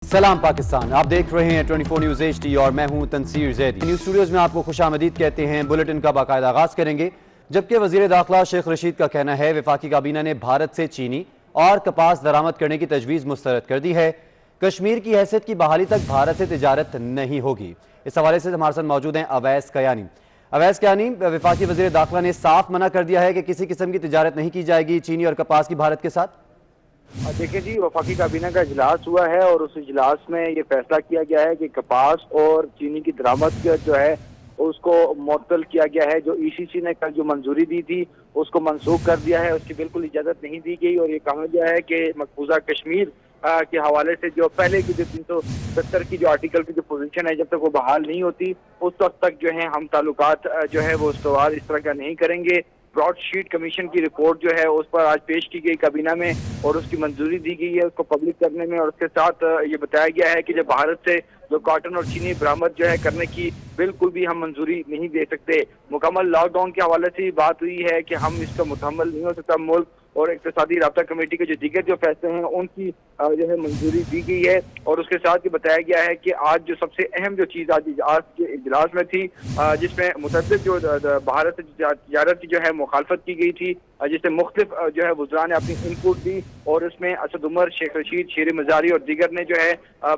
सलाम पाकिस्तान, आप देख रहे हैं 24 न्यूज HD और मैं हूं तनसीर जैदी। न्यूज स्टूडियोज में आपको खुशामदीद कहते हैं। बुलेटिन का बाकायदा आगाज करेंगे। जबकि वजीर दाखिला शेख रशीद का कहना है वफाकी काबीना ने भारत से चीनी और कपास दरामद करने की तजवीज़ मुस्तरद कर दी है। कश्मीर की हैसियत की बहाली तक भारत से तिजारत नहीं होगी। इस हवाले से हमारे साथ मौजूद हैं अवैस कयानी। अवैस कयानी, वफाकी वजीर दाखिला ने साफ मना कर दिया है कि किसी किस्म की तिजारत नहीं की जाएगी चीनी और कपास की भारत के साथ। देखिए जी, वफाकी काबीना का इजलास हुआ है और उस इजलास में ये फैसला किया गया है कि कपास और चीनी की दरामद जो है उसको मुअत्तल किया गया है। जो ECC ने कल जो मंजूरी दी थी उसको मनसूख कर दिया है, उसकी बिल्कुल इजाजत नहीं दी गई। और ये कहा गया है कि मकबूजा कश्मीर के हवाले से जो पहले की जो 370 की जो आर्टिकल की जो पोजीशन है, जब तक वो बहाल नहीं होती उस वक्त तक जो है हम ताल्लुकात जो है वो इस्तवार इस तरह का नहीं करेंगे। ब्रॉडशीट कमीशन की रिपोर्ट जो है उस पर आज पेश की गई काबीना में और उसकी मंजूरी दी गई है उसको पब्लिक करने में। और उसके साथ ये बताया गया है कि जब भारत से जो कॉटन और चीनी बरामद जो है करने की बिल्कुल भी हम मंजूरी नहीं दे सकते। मुकम्मल लॉकडाउन के हवाले से बात हुई है कि हम इसका मुकम्मल नहीं हो सकता। मुल्क और इक़्तिसादी राब्ता कमेटी के जो दीगर जो फैसले हैं उनकी जो है मंजूरी दी गई है। और उसके साथ ये बताया गया है कि आज जो सबसे अहम जो चीज़ आज के इजलास में थी, जिसमें मुतअद्दिद जो भारत से तिजारत की जो है मुखालफत की गई थी, जिससे मुख्तलिफ जो है वज़रा ने अपनी इनपुट दी और उसमें असद उमर, शेख रशीद, शेर मज़ारी और दीगर ने जो है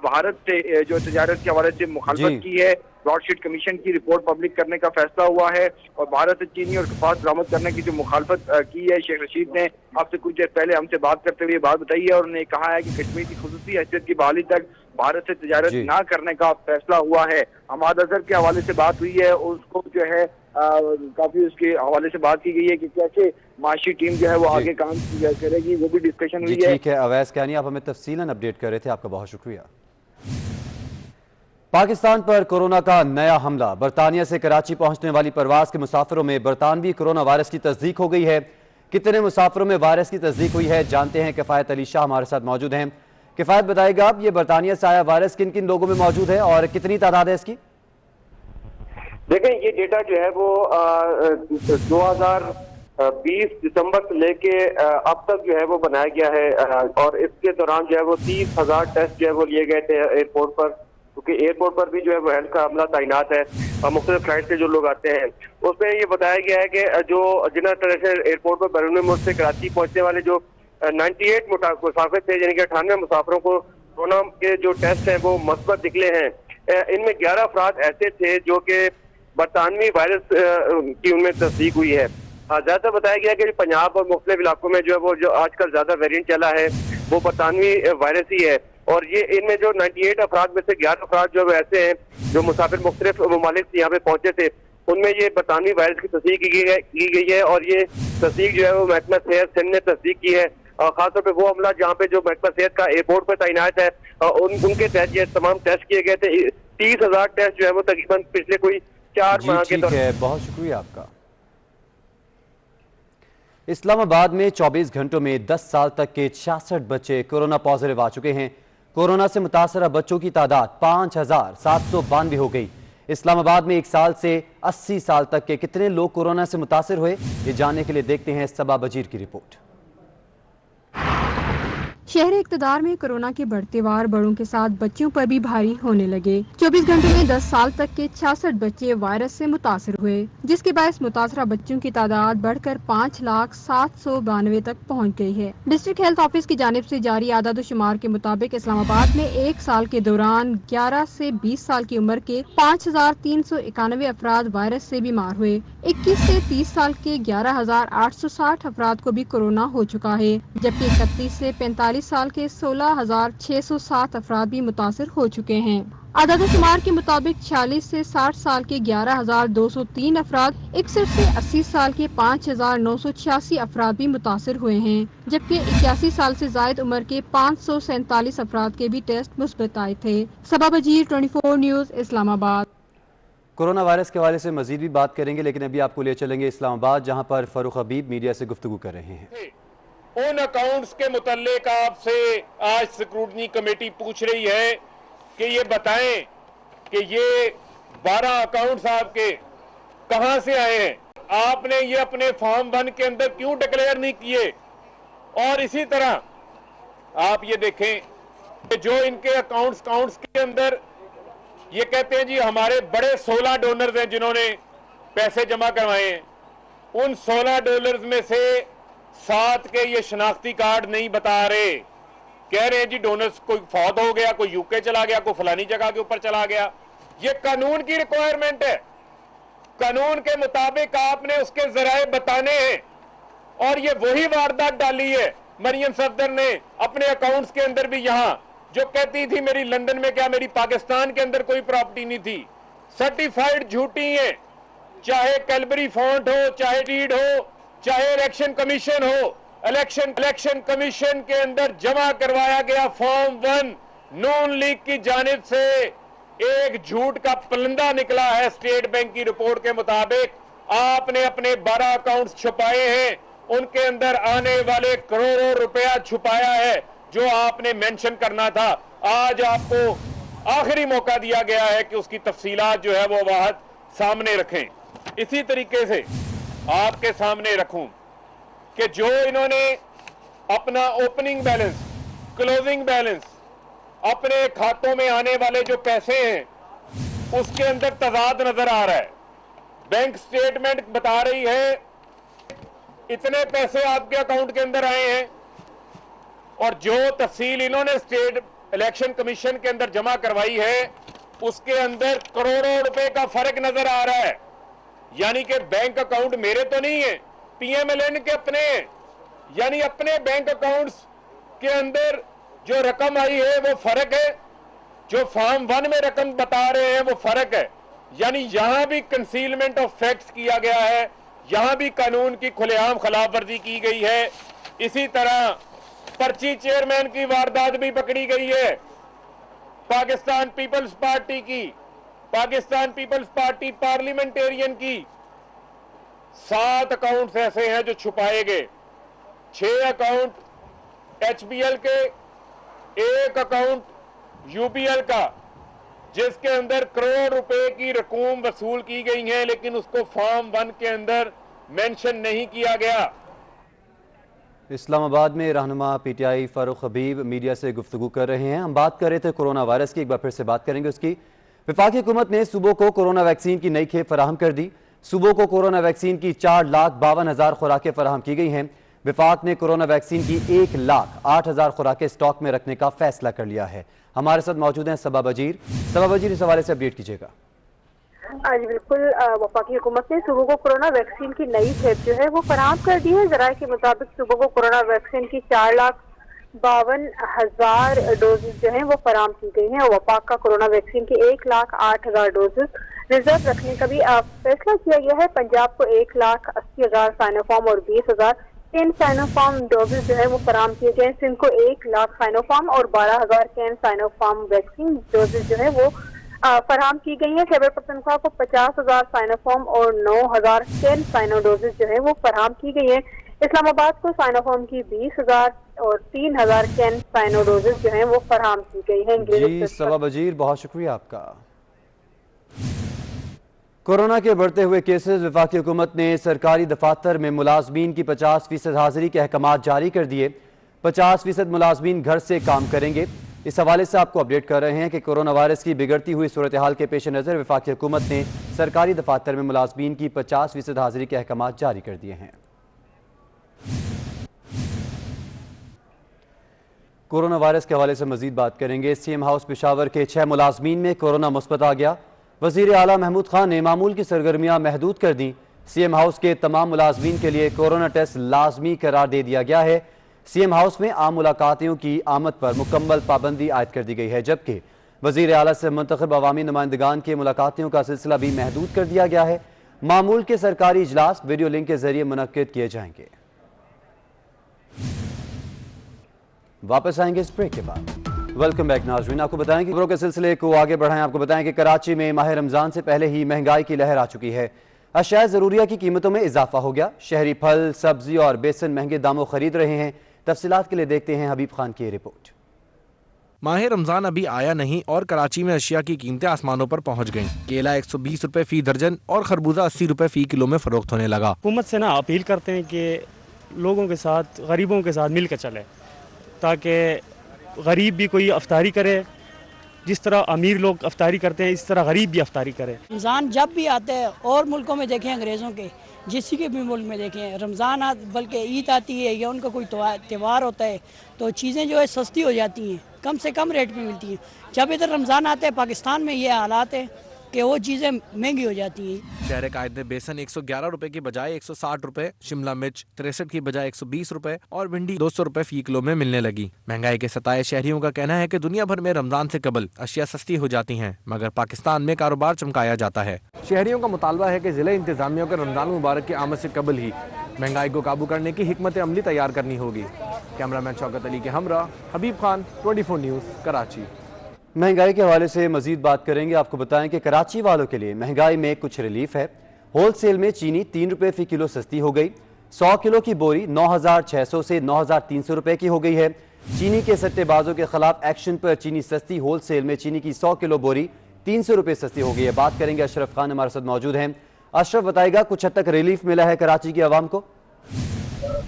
भारत से जो तिजारत के हवाले से मुखालफत की है। ब्रॉडशीट कमीशन की रिपोर्ट पब्लिक करने का फैसला हुआ है और भारत से चीनी और कपास बरामद करने की जो मुखालफत की है, शेख रशीद ने आपसे कुछ देर पहले हमसे बात करते हुए बात बताई है और उन्होंने कहा है कि कश्मीर की खुसूसी हैसियत की बहाली तक भारत से तिजारत ना करने का फैसला हुआ है। हमाद अजहर के हवाले से बात हुई है, उसको जो है काफी उसके हवाले से बात की गई है कि कैसे माशी टीम जो है वो आगे काम करेगी, वो भी डिस्कशन हुई है। ठीक है अवैस कयानी, आप हमें तफसीलन अपडेट कर रहे थे, आपका बहुत शुक्रिया। पाकिस्तान पर कोरोना का नया हमला। बरतानिया से कराची पहुंचने वाली परवाज के मुसाफिरों में बरतानवी कोरोना वायरस की तस्दीक हो गई है। कितने मुसाफिरों में वायरस की तस्दीक हुई है जानते हैं। किफायत अली शाह हमारे साथ मौजूद हैं। किफायत बताएगा आप, ये बरतानिया से आया वायरस किन किन लोगों में मौजूद है और कितनी तादाद है इसकी? देखें, ये डेटा जो है वो 2020 दिसंबर से लेके अब तक जो है वो बनाया गया है और इसके दौरान जो है वो 30,000 टेस्ट जो है वो लिए गए थे एयरपोर्ट पर, क्योंकि एयरपोर्ट पर भी जो है वो हेल्थ का अमला तैनात है और मुख्तलिफ फ्लाइट से जो लोग आते हैं। उसमें ये बताया गया है कि जो जिन्ना इंटरनेशनल एयरपोर्ट पर बैरून मुल्क से कराची पहुंचने वाले जो 98 मुसाफिर थे, यानी कि 98 मुसाफिरों को कोरोना के जो टेस्ट हैं वो मस्बत निकले हैं। इनमें 11 अफराद ऐसे थे जो कि बरतानवी वायरस की उनमें तस्दीक हुई है। ज्यादा बताया गया कि पंजाब और मुख्तलिफ इलाकों में जो है वो जो आजकल ज्यादा वेरिएंट चला है वो बरतानवी वायरस ही है। और ये इनमें जो 98 अफराद में से 11 अफराद जो ऐसे हैं जो मुसाफिर मुख्तलिफ ममालिक से यहाँ पे पहुंचे थे, उनमें ये बरतानवी वायरस की तस्दीक की गई है। और ये तस्दीक जो है वो महकमा सेहत सिंध ने तस्दीक की है। खासतौर पर वो अमला जहाँ पे जो महकमा सेहत का एयरपोर्ट पर तैनात है उनके तहत ये तमाम टेस्ट किए गए थे। 30,000 टेस्ट जो है वो तकरीबन पिछले कोई 4 माह के दौरान। बहुत शुक्रिया आपका। इस्लामाबाद में 24 घंटों में 10 साल तक के 66 बच्चे कोरोना पॉजिटिव आ चुके हैं। कोरोना से मुतासरा बच्चों की तादाद 5,792 हो गई। इस्लामाबाद में 1 साल से 80 साल तक के कितने लोग कोरोना से मुतासर हुए, ये जानने के लिए देखते हैं सबा बजीर की रिपोर्ट। शहर इक़्तिदार में कोरोना के बढ़ते वार बड़ों के साथ बच्चों पर भी भारी होने लगे। 24 घंटों में 10 साल तक के 66 बच्चे वायरस से मुतासर हुए, जिसके बायस मुतासरा बच्चों की तादाद बढ़कर 5,792 तक पहुंच गई है। डिस्ट्रिक्ट हेल्थ ऑफिस की जानिब से जारी आदाद-ओ-शुमार के मुताबिक इस्लामाबाद में 1 साल के दौरान 11 से 20 साल की उम्र के 5,391 अफराद वायरस से बीमार हुए। 21 से 30 साल के 11,860 अफराद को भी कोरोना हो चुका है, जबकि 31 से 45 साल के 16,607 अफराद भी मुतासर हो चुके हैं। आदाद-ओ-शुमार के मुताबिक 46 से 60 साल के 11,203 अफराद, 61 से 80 साल के 5,986 अफराद भी मुतासर हुए हैं, जबकि 81 साल से जायद उम्र के 547 अफराद के भी टेस्ट मुस्बत आए थे। Saba Wazir, 24 news, Islamabad. Corona virus के हवाले से मजीद भी बात करेंगे, लेकिन अभी आपको ले चलेंगे इस्लामाबाद, जहां पर फारूक हबीब मीडिया से गुफ्तगू कर रहे हैं। उन अकाउंट्स के मुतल्लिक आपसे आज स्क्रूटनी कमेटी पूछ रही है कि ये बताएं कि ये 12 अकाउंट्स आपके कहां से आए हैं, आपने ये अपने फॉर्म 1 के अंदर क्यों डिक्लेयर नहीं किए। और इसी तरह आप ये देखें कि जो इनके अकाउंट्स के अंदर ये कहते हैं जी हमारे बड़े 16 डोनर्स हैं जिन्होंने पैसे जमा करवाए हैं, उन 16 डॉलर्स में से 7 के ये शनाख्ती कार्ड नहीं बता रहे। कह रहे हैं जी डोनर्स कोई फौत हो गया, कोई यूके चला गया, कोई फलानी जगह के ऊपर चला गया। ये कानून की रिक्वायरमेंट है, कानून के मुताबिक आपने उसके जराए बताने हैं। और ये वही वारदात डाली है मरियम सफदर ने अपने अकाउंट्स के अंदर भी, यहां जो कहती थी मेरी लंदन में क्या मेरी पाकिस्तान के अंदर कोई प्रॉपर्टी नहीं थी। सर्टिफाइड झूठी है, चाहे कैलबरी फॉन्ट हो, चाहे रीड हो, चाहे इलेक्शन कमीशन हो। इलेक्शन कमीशन के अंदर जमा करवाया गया फॉर्म 1 नून लीग की जानिब से एक झूठ का पलंदा निकला है। स्टेट बैंक की रिपोर्ट के मुताबिक आपने अपने 12 अकाउंट्स छुपाए हैं, उनके अंदर आने वाले करोड़ों रुपया छुपाया है जो आपने मेंशन करना था। आज आपको आखिरी मौका दिया गया है कि उसकी तफसीलात जो है वो वहां सामने रखें। इसी तरीके से आपके सामने रखूं कि जो इन्होंने अपना ओपनिंग बैलेंस, क्लोजिंग बैलेंस, अपने खातों में आने वाले जो पैसे हैं उसके अंदर तजाद नजर आ रहा है। बैंक स्टेटमेंट बता रही है इतने पैसे आपके अकाउंट के अंदर आए हैं, और जो तफसील इन्होंने स्टेट इलेक्शन कमीशन के अंदर जमा करवाई है उसके अंदर करोड़ों रुपए का फर्क नजर आ रहा है। यानी कि बैंक अकाउंट मेरे तो नहीं है, पीएमएलएन के अपने हैं। यानी अपने बैंक अकाउंट्स के अंदर जो रकम आई है वो फर्क है, जो फॉर्म 1 में रकम बता रहे हैं वो फर्क है। यानी यहां भी कंसीलमेंट ऑफ फैक्ट्स किया गया है, यहां भी कानून की खुलेआम खिलाफवर्जी की गई है। इसी तरह पर्ची चेयरमैन की वारदात भी पकड़ी गई है। पाकिस्तान पीपल्स पार्टी की, पाकिस्तान पीपल्स पार्टी पार्लियामेंटेरियन की 7 अकाउंट्स ऐसे हैं जो छुपाए गए। 6 अकाउंट एचबीएल के, 1 अकाउंट यूबीएल का, जिसके अंदर करोड़ रुपए की रकूम वसूल की गई है, लेकिन उसको फॉर्म 1 के अंदर मेंशन नहीं किया गया। इस्लामाबाद में रहनुमा पीटीआई फारूक हबीब मीडिया से गुफ्तगू कर रहे हैं। हम बात कर रहे थे कोरोना वायरस की, एक बार फिर से बात करेंगे उसकी। वफाकी हुकूमत ने सूबों को कोरोना वैक्सीन की नई खेप फराहम कर दी। सूबों को कोरोना वैक्सीन की 4,52,000 खुराकें फराहम की गई हैं। विफाक ने कोरोना वैक्सीन की 1,08,000 खुराकें स्टॉक में रखने का फैसला कर लिया है। हमारे साथ मौजूद हैं सबा वजीर। सबा वजीर, इस हवाले से अपडेट कीजिएगा। जी बिल्कुल, वफाकी हुकूमत ने सूबों को कोरोना वैक्सीन की नई खेप जो है वो फराहम कर दी है। जराये के मुताबिक सूबों को कोरोना वैक्सीन की 4,52,000 डोजेज जो है वो फराहम की गई हैं। वफाक का कोरोना वैक्सीन की 1,08,000 डोजेज रिजर्व रखने का भी फैसला किया गया है। पंजाब को 1,80,000 साइनोफार्म और 20,000 कैन साइनोफार्म डोजेज जो है वो फराहम किए गए। सिंध को 1,00,000 साइनोफार्म और 12,000 कैन साइनोफार्म वैक्सीन डोजेज जो है वो फराहम की गई है। खैबर पख्तूनख्वा को 50,000 साइनोफार्म और 9,000 कैन साइनो डोजेज जो है वो फराहम की गई है। इस्लामाबाद को साइनोफार्म की 20,000 और 3,000 कैन साइनो डोजेज जो है वो फराहम की गई है। जी सबा वजीर, बहुत शुक्रिया आपका। कोरोना के बढ़ते हुए केसेस, वफाकी हुकूमत ने सरकारी दफातर में मुलाजमीन की 50% हाजिरी के अहकामात जारी कर दिए। 50% मुलाजमीन घर से काम करेंगे। इस हवाले से आपको अपडेट कर रहे हैं कि कोरोना वायरस की बिगड़ती हुई सूरत हाल के पेश नज़र वफाकी हुकूमत ने सरकारी दफातर में मुलाजमीन की 50% हाजिरी के अहकामात जारी कर दिए हैं। कोरोना वायरस के हवाले से मजीद बात करेंगे। सीएम हाउस पेशावर के 6 मुलाजमीन में कोरोना मुस्बत आ गया। वजीर आला महमूद खान ने मामूल की सरगर्मियां महदूद कर दी। सीएम हाउस के तमाम मुलाजमीन के लिए कोरोना टेस्ट लाजमी करार दे दिया गया है। सीएम हाउस में आम मुलाकातियों की आमद पर मुकम्मल पाबंदी आयद कर दी गई है, जबकि वजीर आला से मुंतखब अवामी नुमाइंदगान के मुलाकातियों का सिलसिला भी महदूद कर दिया गया है। मामूल के सरकारी इजलास वीडियो लिंक के जरिए मुनक्किद किए जाएंगे। वापस आएंगे इस ब्रेक के बाद। वेलकम बैक नाज़रीन, आपको बताएं कि खबरों के सिलसिले को आगे बढ़ाएं। आपको बताएं कि कराची में माह रमजान से पहले ही महंगाई की लहर आ चुकी है। अशिया ज़रूरिया की कीमतों में इजाफा हो गया। शहरी फल, सब्जी और बेसन महंगे दामों खरीद रहे हैं। तफसीलात के लिए देखते हैं हबीब खान की रिपोर्ट। माह रमजान अभी आया नहीं और कराची में अशिया की कीमतें आसमानों पर पहुंच गईं। केला 120 रुपए फी दर्जन और खरबूजा 80 रुपए फी किलो में फरोख्त होने लगा। हुकूमत से ना अपील करते हैं कि लोगों के साथ, गरीबों के साथ मिलकर चले, ताकि गरीब भी कोई अफ्तारी करे, जिस तरह अमीर लोग अफ्तारी करते हैं इस तरह गरीब भी अफ्तारी करे। रमज़ान जब भी आता है और मुल्कों में देखें, अंग्रेज़ों के जिस के भी मुल्क में देखें, रमज़ान बल्कि ईद आती है या उनका कोई त्यौहार होता है तो चीज़ें जो है सस्ती हो जाती हैं, कम से कम रेट में मिलती हैं। जब इधर रमज़ान आता है पाकिस्तान में ये हालात है कि वो चीज़ें महंगी हो जाती हैं। शहर कायद में बेसन 111 रुपए की बजाय 160 रुपए, शिमला मिर्च 63 की बजाय 120 रुपए और भिंडी 200 रुपए फी किलो में मिलने लगी। महंगाई के सताए शहरियों का कहना है कि दुनिया भर में रमजान से कबल अशिया सस्ती हो जाती हैं, मगर पाकिस्तान में कारोबार चमकाया जाता है। शहरियों का मुतालबा है कि जिले इंतजामिया को रमजान मुबारक की आमद से कबल ही महंगाई को काबू करने की हिकमत अमली तैयार करनी होगी। कैमरामैन शौकत अली के हमरा हबीब खान, 24 न्यूज़, कराची। महंगाई के हवाले से मजीद बात करेंगे। आपको बताएं कि कराची वालों के लिए महंगाई में कुछ रिलीफ है। होलसेल में चीनी 3 रुपए फी किलो सस्ती हो गई। 100 किलो की बोरी 9,600 से 9,300 रुपए की हो गई है। चीनी के सट्टेबाजों के खिलाफ एक्शन पर चीनी सस्ती। होलसेल में चीनी की 100 किलो बोरी 300 रुपए सस्ती हो गई है। बात करेंगे, अशरफ खान हमारे साथ मौजूद हैं। अशरफ, बताएगा कुछ हद तक रिलीफ मिला है कराची की आवाम को?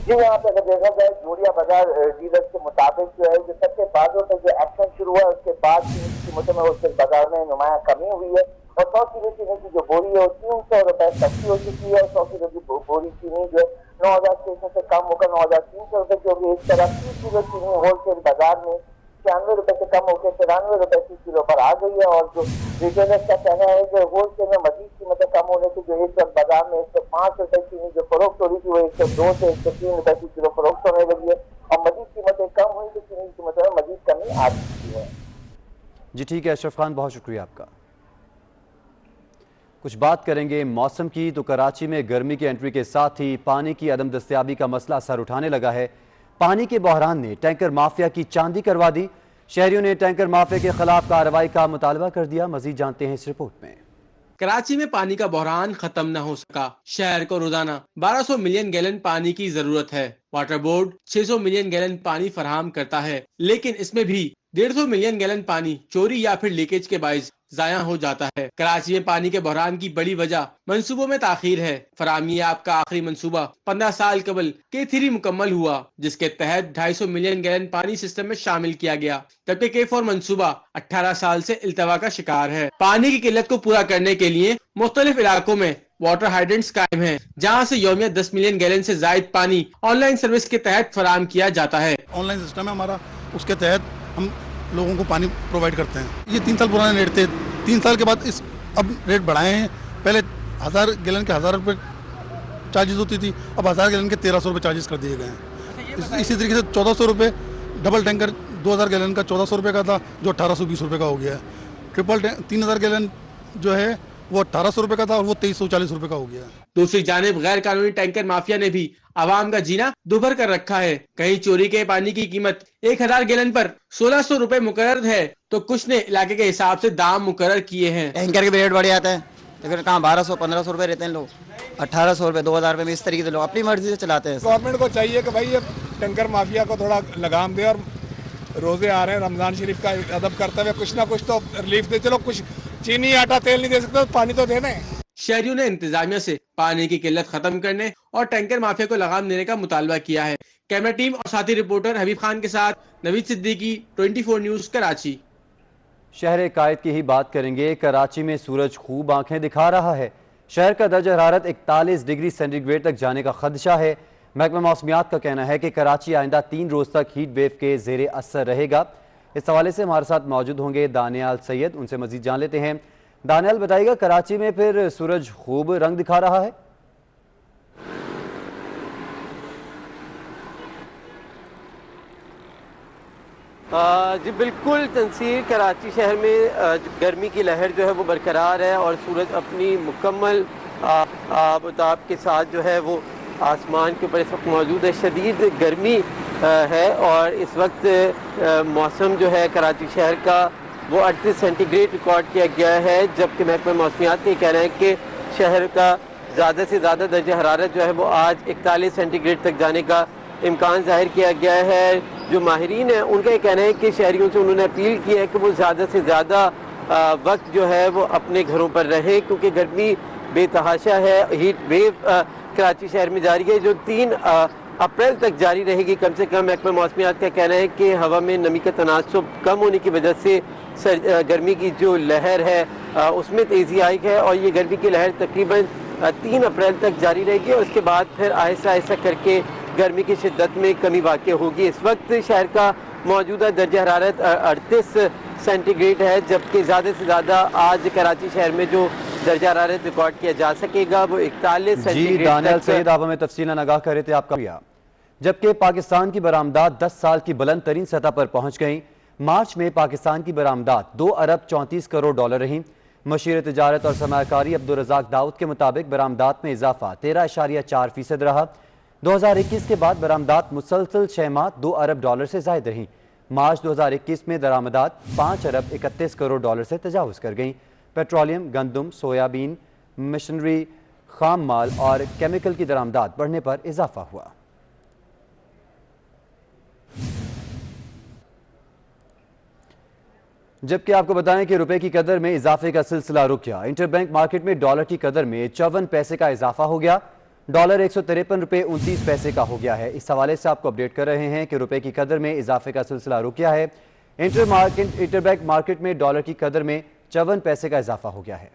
जी, यहाँ पे अगर देखा जाए जूड़िया बाजार डीलर्स के मुताबिक जो है, जो सट्टेबाजों का जो एक्शन शुरू हुआ उसके बाद कीमतों में उस बाजार में नुमाया कमी हुई है और 100 किलो चीनी की जो बोरी है वो 300 रुपए सस्ती हो चुकी है। 100 किलो की बोरी चीनी जो है 9,600 से कम होकर 9,300 रुपए की होगी। एक तरफ 30 किलो चीनी होलसेल बाजार में 96 रुपए से कम होकर 93 रुपए की किलो पर आ गई है और जो रिटेलर्स का कहना है कि होलसेल में मजीद कीमतें कम होने से जो एक बाजार में 105 रुपए चीनी जो फरोख्त हो रही थी वो 102 से 103 रुपए की किलो फरोख्त होने लगी है और मजीद कीमतें कम हुई तो चीनी की कीमतों में मजीद कमी आ चुकी है। जी ठीक है अशरफ खान, बहुत शुक्रिया आपका। कुछ बात करेंगे मौसम की, तो कराची में गर्मी की एंट्री के साथ ही पानी की अदम दस्तयाबी का मसला सर उठाने लगा है। पानी के बहरान ने टैंकर माफिया की चांदी करवा दी। शहरियों ने टैंकर माफिया के खिलाफ कार्रवाई का मुतालबा कर दिया। मजीद जानते हैं इस रिपोर्ट में। कराची में पानी का बहरान खत्म न हो सका। शहर को रोजाना 1200 मिलियन गैलन पानी की जरूरत है। वाटर बोर्ड 600 मिलियन गैलन पानी फराहम करता है, लेकिन इसमें भी 150 मिलियन गैलन पानी चोरी या फिर लीकेज के बाइस जाया हो जाता है। कराची में पानी के बहरान की बड़ी वजह मंसूबों में ताखीर है। फराहमी आपका आखिरी मंसूबा 15 साल कबल K3 मुकम्मल हुआ, जिसके तहत 250 मिलियन गैलन पानी सिस्टम में शामिल किया गया, जबकि K4 मंसूबा 18 साल से इल्तवा का शिकार है। पानी की किल्लत को पूरा करने के लिए मुख्तलिफ इलाकों में वाटर हाइड्रेंट्स कायम है, जहाँ से यौमिया 10 मिलियन गैलन से जायद पानी ऑनलाइन सर्विस के तहत फराहम किया जाता है। ऑनलाइन सिस्टम है हमारा, उसके तहत हम लोगों को पानी प्रोवाइड करते हैं। ये 3 साल पुराने रेट थे, 3 साल के बाद इस अब रेट बढ़ाए हैं। पहले 1000 गैलन के 1000 रुपये चार्जेस होती थी, अब 1000 गैलन के 1300 रुपये चार्जेस कर दिए गए हैं। इसी तरीके से 1400 रुपये डबल टैंकर 2000 गैलन का 1400 रुपये का था, जो 1820 रुपये का हो गया है। ट्रिपल 3000 गैलन जो है वो 1800 रुपये का था और वो 2340 रुपये का हो गया है। दूसरी जानिब गैर कानूनी टैंकर माफिया ने भी आवाम का जीना दुभर कर रखा है। कहीं चोरी के पानी की कीमत 1000 गैलन पर 1600 रुपए मुकर्रर है, तो कुछ ने इलाके के हिसाब से दाम मुकर्रर किए हैं। टैंकर के रेट बढ़ जाता है, लेकिन कहाँ 1200-1500 रुपए रहते हैं लोग, 1800 रुपए 2000 रुपए में इस तरीके से लोग अपनी मर्जी से चलाते हैं। गवर्नमेंट को चाहिए कि भाई ये टैंकर माफिया को थोड़ा लगाम दे और रोजे आ रहे हैं, रमजान शरीफ का अदब करते हुए कुछ ना कुछ तो रिलीफ दे। चलो कुछ चीनी आटा तेल नहीं दे सकते तो पानी तो देना है। शहरियों ने इंतजामिया से पानी की किल्लत खत्म करने और टैंकर माफिया को लगाम देने का मुतालबा किया है। कैमरा टीम और साथी रिपोर्टर हबीब खान के साथ नवीद सिद्दीकी, 24 न्यूज़, कराची। शहर कायद की ही बात करेंगे। कराची में सूरज खूब आंखें दिखा रहा है। शहर का दर्जा हरारत 41 डिग्री सेंटीग्रेड तक जाने का खदशा है। महकमा मौसमियात का कहना है कि कराची आइंदा 3 रोज तक हीट वेव के जेर असर रहेगा। इस हवाले से हमारे साथ मौजूद होंगे दानियाल सैयद, उनसे मजीद जान लेते हैं। दानियाल, बताइएगा कराची में फिर सूरज खूब रंग दिखा रहा है? जी बिल्कुल तंसीर, कराची शहर में गर्मी की लहर जो है वो बरकरार है और सूरज अपनी मुकम्मल आबताब के साथ जो है वो आसमान के ऊपर इस वक्त मौजूद है। शदीद गर्मी है और इस वक्त मौसम जो है कराची शहर का वो 38 सेंटीग्रेड रिकॉर्ड किया गया है, जबकि महकमा मौसमियात का कहना है कि शहर का ज़्यादा से ज़्यादा दर्जा हरारत जो है वो आज 41 सेंटीग्रेड तक जाने का इम्कान जाहिर किया गया है। जो माहिरीन हैं उनका ये कहना है कि शहरियों से उन्होंने अपील की है कि वो ज़्यादा से ज़्यादा वक्त जो है वो अपने घरों पर रहें, क्योंकि गर्मी बेतहाशा है। हीट वेव कराची शहर में जारी है, जो 3 अप्रैल तक जारी रहेगी। कम से कम महकमा मौसमियात का कहना है कि हवा में नमी का तनासुब कम होने की वजह से गर्मी की जो लहर है उसमें तेज़ी आई है और ये गर्मी की लहर तकरीबन 3 अप्रैल तक जारी रहेगी और उसके बाद फिर आहिस्ता आहिस्ता करके गर्मी की शिद्दत में कमी वाक़ होगी। इस वक्त शहर का मौजूदा दर्जा हरारत 38 सेंटीग्रेड है, जबकि ज़्यादा से ज़्यादा आज कराची शहर में जो दर्जा हरारत रिकॉर्ड किया जा सकेगा वो 41 सेंटीग्रेड। दानियल सईद आप हमें तफसीलन आगाह कर रहे थे, आपका। जबकि पाकिस्तान की बरामदात 10 साल की बुलंद तरीन सतह पर पहुंच गई। मार्च में पाकिस्तान की बरामदात 2 अरब 34 करोड़ डॉलर रही। मशीर तिजारत और सरमायाकारी अब्दुल रज़ाक दाऊद के मुताबिक बरामदात में इजाफा 13.4% रहा। 2021 के बाद बरामदात मुसलसल 6 माह 2 अरब डॉलर से जायद रही। मार्च 2021 में दरामदात 5 अरब 31 करोड़ डॉलर से तजावुज़ कर गई। पेट्रोलियम, गंदम, सोयाबीन, मशीनरी, खाम माल और केमिकल की दरामदात बढ़ने पर इजाफा हुआ। जबकि आपको बताएं कि रुपए की कदर में इजाफे का सिलसिला रुक गया। इंटरबैंक मार्केट में डॉलर की कदर में 54 पैसे का इजाफा हो गया। डॉलर 153 रुपये 29 पैसे का हो गया है। इस हवाले से आपको अपडेट कर रहे हैं कि रुपए की कदर में इजाफे का सिलसिला रुक गया है। इंटरबैंक मार्केट में डॉलर की कदर में 54 पैसे का इजाफा हो गया है।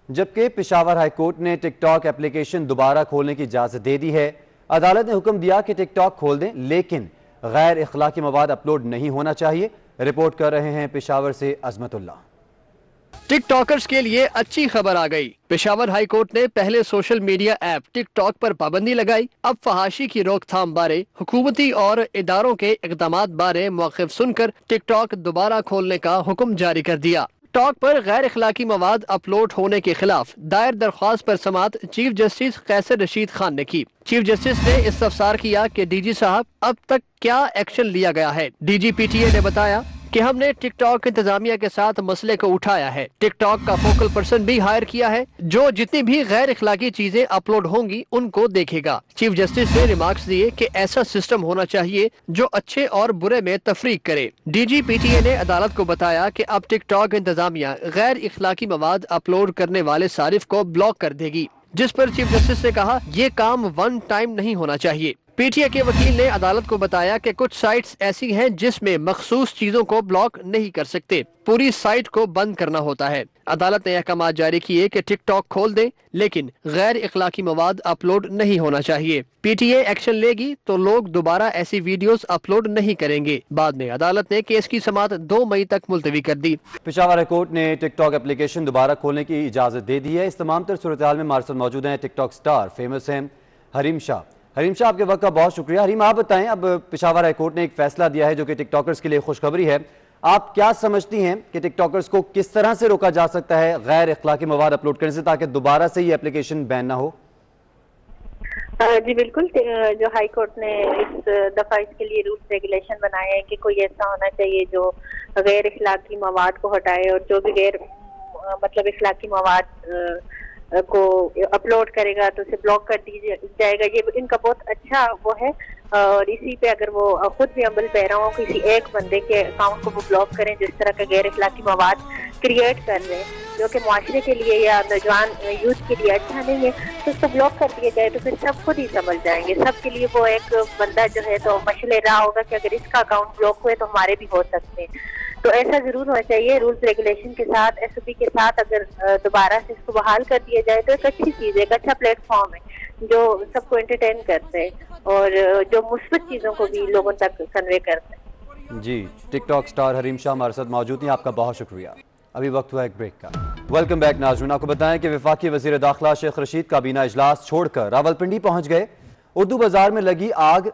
जबकि पेशावर हाईकोर्ट ने टिकटॉक एप्लीकेशन दोबारा खोलने की इजाजत दे दी है। अदालत ने हुक्म दिया कि टिकटॉक खोल दें, लेकिन गैर इखलाकी मवाद अपलोड नहीं होना चाहिए। रिपोर्ट कर रहे हैं पेशावर से अजमतुल्लाह। टिकटॉकर्स के लिए अच्छी खबर आ गई। पेशावर हाई कोर्ट ने पहले सोशल मीडिया ऐप टिकटॉक पर पाबंदी लगाई। अब फहाशी की रोकथाम बारे हुकूमती और इदारों के इक़दामात बारे मौक़िफ़ सुनकर टिकटॉक दोबारा खोलने का हुक्म जारी कर दिया। टिकटॉक पर गैर इखलाकी मवाद अपलोड होने के खिलाफ दायर दरख्वास्त पर समाअत चीफ जस्टिस कैसर रशीद खान ने की। चीफ जस्टिस ने इस्तफसार किया कि डीजी साहब अब तक क्या एक्शन लिया गया है। डीजी पीटीए ने बताया कि हमने टिकटॉक इंतजामिया के साथ मसले को उठाया है। टिकटॉक का फोकल पर्सन भी हायर किया है जो जितनी भी गैर इखलाकी चीजें अपलोड होंगी उनको देखेगा। चीफ जस्टिस ने रिमार्क्स दिए कि ऐसा सिस्टम होना चाहिए जो अच्छे और बुरे में तफरीक करे। डीजी पीटीए ने अदालत को बताया कि अब टिकटॉक इंतजामिया गैर इखलाकी मवाद अपलोड करने वाले सारिफ को ब्लॉक कर देगी, जिस पर चीफ जस्टिस ने कहा ये काम वन टाइम नहीं होना चाहिए। पीटीए के वकील ने अदालत को बताया कि कुछ साइट्स ऐसी हैं जिसमें मखसूस चीजों को ब्लॉक नहीं कर सकते, पूरी साइट को बंद करना होता है। अदालत ने अहकाम जारी किए कि टिकटॉक खोल दें, लेकिन गैर इखलाकी मवाद अपलोड नहीं होना चाहिए। पीटीए एक्शन लेगी तो लोग दोबारा ऐसी वीडियोस अपलोड नहीं करेंगे। बाद में अदालत ने केस की समाअत 2 मई तक मुलतवी कर दी। पेशावर हाई कोर्ट ने टिकटॉक एप्लीकेशन दोबारा खोलने की इजाजत दे दी है। इस तमाम तर सूरत हाल में हमारे साथ मौजूद हैं टिकटॉक स्टार फेमस हैं हरीम शाह। हरीम शाह, आपके वक्त का बहुत शुक्रिया। हरीम, आप बताएं, अब पेशावर हाई कोर्ट ने एक फैसला दिया है जो कि टिकटॉकर्स के लिए खुशखबरी है। आप क्या समझती हैं कि टिकटॉकर्स को किस तरह से रोका जा सकता है गैर इखलाकी मवाद अपलोड करने से, ताकि दोबारा से ये एप्लीकेशन बैन ना हो? जी बिल्कुल, जो हाई कोर्ट ने इस दफा इसके लिए रूल्स रेगुलेशन बनाए हैं कि कोई ऐसा होना चाहिए जो गैर इखलाकी मवाद को हटाए और जो भी गैर मतलब इखलाकी मवाद को अपलोड करेगा तो उसे ब्लॉक कर दिया जाएगा। ये इनका बहुत अच्छा वो है और इसी पे अगर वो खुद भी अमल पैरा हो, किसी एक बंदे के अकाउंट को वो ब्लॉक करें जिस तरह का गैर इखलाकी मवाद क्रिएट कर रहे हैं जो कि मुआशरे के लिए या नौजवान यूथ के लिए अच्छा नहीं है, तो उसको ब्लॉक कर दिया जाए तो फिर सब खुद ही समझ जाएंगे। सबके लिए वो एक बंदा जो है तो मशले रहा होगा कि अगर इसका अकाउंट ब्लॉक हुए तो हमारे भी हो सकते हैं। तो ऐसा जरूर होना चाहिए। रूल्स रेगुलेशन के साथ, एसओपी के साथ अगर दोबारा से इसको बहाल कर दिया जाए तो एक अच्छी चीज है, एक अच्छा प्लेटफॉर्म है जो सबको एंटरटेन करते हैं और जो मुस्बत चीजों को भी लोगों तक कन्वे करते हैं। जी, टिकटॉक स्टार हरीम शाह हमारे साथ मौजूद हैं, आपका बहुत शुक्रिया। अभी वक्त हुआ एक ब्रेक का। वेलकम बैक नाज़रीन, आपको बताएं कि वफाकी वज़ीर दाखिला शेख रशीद काबीना इजलास छोड़कर रावलपिंडी पहुंच गए। उर्दू बाजार में लगी आग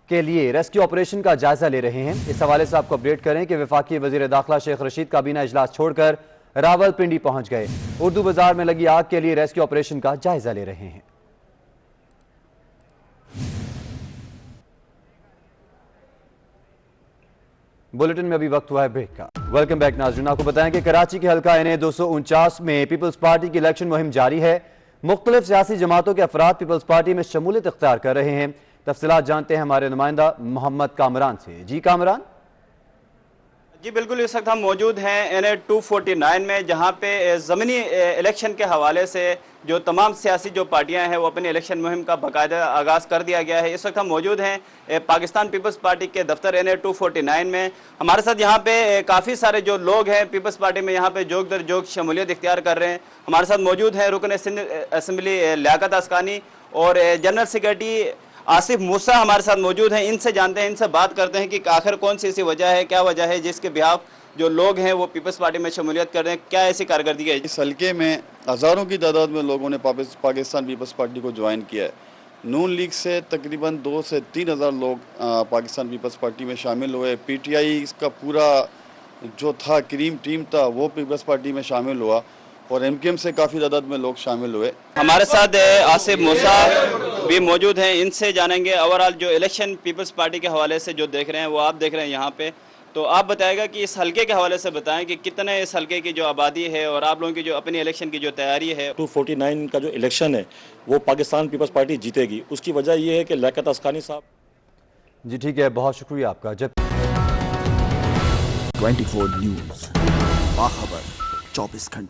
के लिए रेस्क्यू ऑपरेशन का जायजा ले रहे हैं। इस हवाले से आपको अपडेट करें कि वफाकी वज़ीर दाखिला शेख रशीद काबीना इजलास छोड़कर रावलपिंडी पहुंच गए। उर्दू बाजार में लगी आग के लिए रेस्क्यू ऑपरेशन का जायजा ले रहे हैं। बुलेटिन में अभी वक्त हुआ है ब्रेक का। वेलकम बैक नाज़रीन, आपको बताएं कि कराची के हल्का NA 249 में पीपल्स पार्टी की इलेक्शन मुहिम जारी है। मुख्तलिफ सियासी जमातों के अफराद पीपल्स पार्टी में शमूलियत इख्तियार कर रहे हैं। तफसीलात जानते हैं हमारे नुमाइंदा मोहम्मद कामरान से। जी कामरान। जी बिल्कुल, इस वक्त हम मौजूद हैं NA 249 में, जहां पे ज़मीनी इलेक्शन के हवाले से जो तमाम सियासी जो पार्टियां हैं वो अपनी इलेक्शन मुहिम का बाकायदा आगाज़ कर दिया गया है। इस वक्त हम मौजूद हैं पाकिस्तान पीपल्स पार्टी के दफ्तर NA 249 में। हमारे साथ यहाँ पे काफ़ी सारे जो लोग हैं पीपल्स पार्टी में यहाँ पे जोग दर जोग शमूलियत इख्तियार कर रहे हैं। हमारे साथ मौजूद हैं रुकन सिंध असम्बली लियाकत अस्कानी और जनरल सेक्रेटरी आसिफ मूसा हमारे साथ मौजूद हैं। इनसे जानते हैं, इनसे बात करते हैं कि आखिर कौन सी ऐसी वजह है, क्या वजह है जिसके बिहाफ जो लोग हैं वो पीपल्स पार्टी में शमूलियत कर रहे हैं, क्या ऐसी कारकर्दगी है? इस हल्के में हज़ारों की तादाद में लोगों ने पाकिस्तान पीपल्स पार्टी को ज्वाइन किया है। नून लीग से तकरीबन 2 से 3 हज़ार लोग पाकिस्तान पीपल्स पार्टी में शामिल हुए। PTI का पूरा जो था क्रीम टीम था वो पीपल्स पार्टी में शामिल हुआ और MKM से काफ़ी तादाद में लोग शामिल हुए। हमारे साथ आसिफ मूसा भी मौजूद हैं, इनसे जानेंगे ओवरऑल जो इलेक्शन पीपल्स पार्टी के हवाले से जो देख रहे हैं वो आप देख रहे हैं यहाँ पे, तो आप बताएगा कि इस हल्के के हवाले से बताएं कि कितने इस हल्के की जो आबादी है और आप लोगों की जो अपनी इलेक्शन की जो तैयारी है। 249 का जो इलेक्शन है वो पाकिस्तान पीपल्स पार्टी जीतेगी। उसकी वजह ये है कि लियाकत अस्कानी साहब। जी ठीक है, बहुत शुक्रिया आपका। जब 24 न्यूज़ बाखबर 24 घंटे।